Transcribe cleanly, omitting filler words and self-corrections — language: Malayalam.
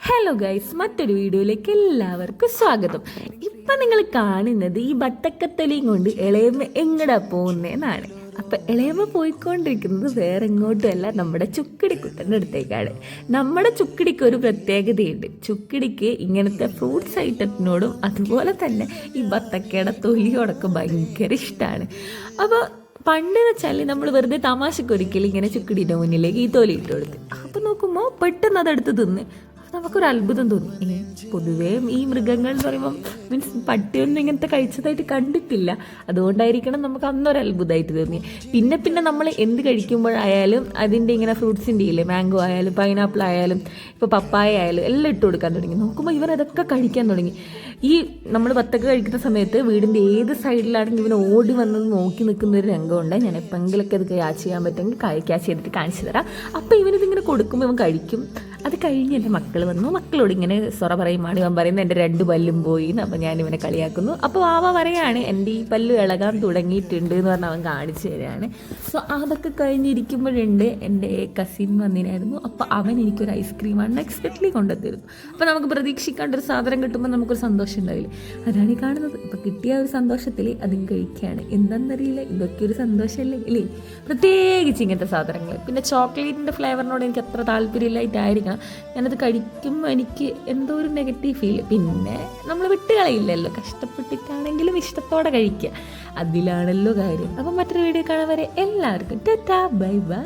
ഹലോ ഗൈസ്, മറ്റൊരു വീഡിയോയിലേക്ക് എല്ലാവർക്കും സ്വാഗതം. ഇപ്പം നിങ്ങൾ കാണുന്നത് ഈ ബത്തക്കത്തലിയും കൊണ്ട് ഇളയമ്മ എങ്ങടാ പോകുന്നതെന്നാണ്. അപ്പം ഇളയമ്മ പോയിക്കൊണ്ടിരിക്കുന്നത് വേറെ എങ്ങോട്ടുമല്ല, നമ്മുടെ ചുക്കിടിക്കുട്ടൻ്റെ അടുത്തേക്കാണ്. നമ്മുടെ ചുക്കിടിക്ക് ഒരു പ്രത്യേകതയുണ്ട്. ചുക്കിടിക്ക് ഇങ്ങനത്തെ ഫ്രൂട്ട്സ് ഐറ്റത്തിനോടും അതുപോലെ തന്നെ ഈ ബത്തക്കയുടെ തൊലിയോടൊക്കെ ഭയങ്കര ഇഷ്ടമാണ്. അപ്പോൾ പണ്ടെന്ന് വെച്ചാൽ നമ്മൾ വെറുതെ തമാശക്കൊരിക്കലും ഇങ്ങനെ ചുക്കിടിൻ്റെ മുന്നിലേക്ക് ഈ തൊലി ഇട്ട് കൊടുത്ത്, അപ്പം നോക്കുമ്പോൾ പെട്ടെന്ന് അതെടുത്ത് തിന്ന്. നമുക്കൊരു അത്ഭുതം തോന്നി. പൊതുവേ ഈ മൃഗങ്ങൾ എന്ന് പറയുമ്പം മീൻസ് പട്ടിയൊന്നും ഇങ്ങനത്തെ കഴിച്ചതായിട്ട് കണ്ടിട്ടില്ല, അതുകൊണ്ടായിരിക്കണം നമുക്ക് അന്നൊരു അത്ഭുതമായിട്ട് തോന്നി. പിന്നെ നമ്മൾ എന്ത് കഴിക്കുമ്പോഴായാലും അതിൻ്റെ ഇങ്ങനെ ഫ്രൂട്ട്സിൻ്റെ ഇല്ലേ, മാംഗോ ആയാലും പൈനാപ്പിൾ ആയാലും ഇപ്പോൾ പപ്പായ ആയാലും എല്ലാം ഇട്ട് കൊടുക്കാൻ തുടങ്ങി. നോക്കുമ്പോൾ ഇവരതൊക്കെ കഴിക്കാൻ തുടങ്ങി. ഈ നമ്മൾ ബത്തക്ക കഴിക്കുന്ന സമയത്ത് വീടിൻ്റെ ഏത് സൈഡിലാണെങ്കിൽ ഇവന് ഓടി വന്നത് നോക്കി നിൽക്കുന്ന ഒരു രംഗമുണ്ട്. ഞാൻ എപ്പോഴെങ്കിലൊക്കെ അത് ക്യാച്ച് ചെയ്യാൻ പറ്റുമെങ്കിൽ ക്യാച്ച് ചെയ്തിട്ട് കാണിച്ചു തരാം. അപ്പോൾ ഇവനിതിങ്ങനെ കൊടുക്കുമ്പോൾ ഇവൻ കഴിക്കും. അത് കഴിഞ്ഞ് എൻ്റെ മക്കൾ വന്നു. മക്കളോട് ഇങ്ങനെ സൊറ പറയുമാണ്. ഇവൻ പറയുന്നത് എൻ്റെ 2 പല്ലും പോയി എന്ന്. അപ്പോൾ ഞാൻ ഇവനെ കളിയാക്കുന്നു. അപ്പോൾ വാവ പറയാണ് എൻ്റെ ഈ പല്ല് ഇളകാൻ തുടങ്ങിയിട്ടുണ്ട് എന്ന് പറഞ്ഞ് അവൻ കാണിച്ചു തരികയാണ്. സോ അതൊക്കെ കഴിഞ്ഞിരിക്കുമ്പോഴുണ്ട് എൻ്റെ കസിൻ വന്നിനായിരുന്നു. അപ്പോൾ അവൻ എനിക്കൊരു ഐസ്ക്രീം അൺഎക്സ്പെക്റ്റ്ലി കൊണ്ടുത്തരുന്നു. അപ്പോൾ നമുക്ക് പ്രതീക്ഷിക്കാണ്ട് ഒരു സാധനം കിട്ടുമ്പോൾ നമുക്കൊരു സന്തോഷം ഉണ്ടാവില്ലേ, അതാണ് ഈ കാണുന്നത്. അപ്പോൾ കിട്ടിയ ഒരു സന്തോഷത്തിൽ അതും കഴിക്കുകയാണ്. എന്താണെന്നറിയില്ല, ഇതൊക്കെ ഒരു സന്തോഷമല്ലേ അല്ലേ, പ്രത്യേകിച്ച് ഇങ്ങനത്തെ സാധനങ്ങൾ. പിന്നെ ചോക്ലേറ്റിൻ്റെ ഫ്ലേവറിനോട് എനിക്ക് അത്ര താല്പര്യമില്ലായിട്ടായിരിക്കണം ഞാനത് കഴിക്കുമ്പോൾ എനിക്ക് എന്തോ ഒരു നെഗറ്റീവ് ഫീൽ. പിന്നെ നമ്മൾ വിട്ടുകളയില്ലല്ലോ, കഷ്ടപ്പെട്ടിട്ടാണെങ്കിലും ഇഷ്ടത്തോടെ കഴിക്കുക, അതിലാണല്ലോ കാര്യം. അപ്പം മറ്റൊരു വീഡിയോ കാണാൻ വരെ എല്ലാവർക്കും ടാറ്റാ ബൈ ബൈ.